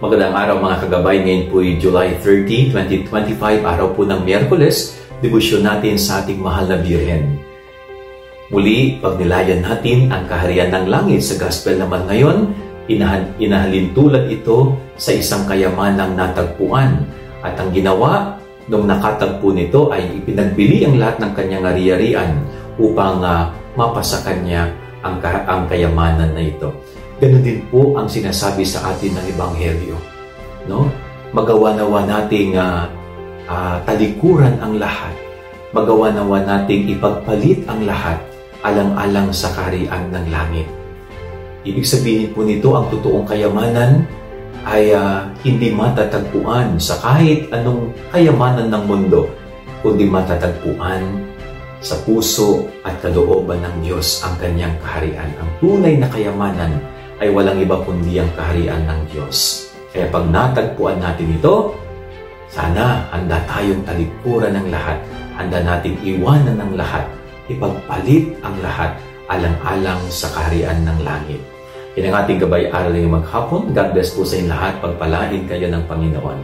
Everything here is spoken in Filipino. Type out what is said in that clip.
Magandang araw mga kagabay. Ngayon po ay July 30, 2025, araw po ng Miyerkules. Debosyon natin sa ating mahal na Birhen. Muli, pagnilayan natin ang kaharian ng langit. Sa gospel naman ngayon, inahalin tulad ito sa isang kayamanang natagpuan. At ang ginawa nung nakatagpo nito ay ipinagbili ang lahat ng kanyang ari-arian upang mapasa kanya ang kayamanan na ito. Ganun din po ang sinasabi sa atin ng Ebanghelyo. No? Magawa nawa nating talikuran ang lahat. Magawa nawa nating ipagpalit ang lahat alang-alang sa kaharian ng langit. Ibig sabihin po nito, ang totoong kayamanan ay hindi matatagpuan sa kahit anong kayamanan ng mundo, kundi matatagpuan sa puso at kalooban ng Diyos ang kanyang kaharian. Ang tunay na kayamanan ay walang iba kundi ang kaharian ng Diyos. Kaya pag natagpuan natin ito, sana handa tayong talikuran ng lahat, handa nating iwanan ng lahat, ipagpalit ang lahat alang-alang sa kaharian ng langit. Yan ang ating gabay-aral ngayong maghapon. God bless po sa inyo lahat. Pagpalain kayo ng Panginoon.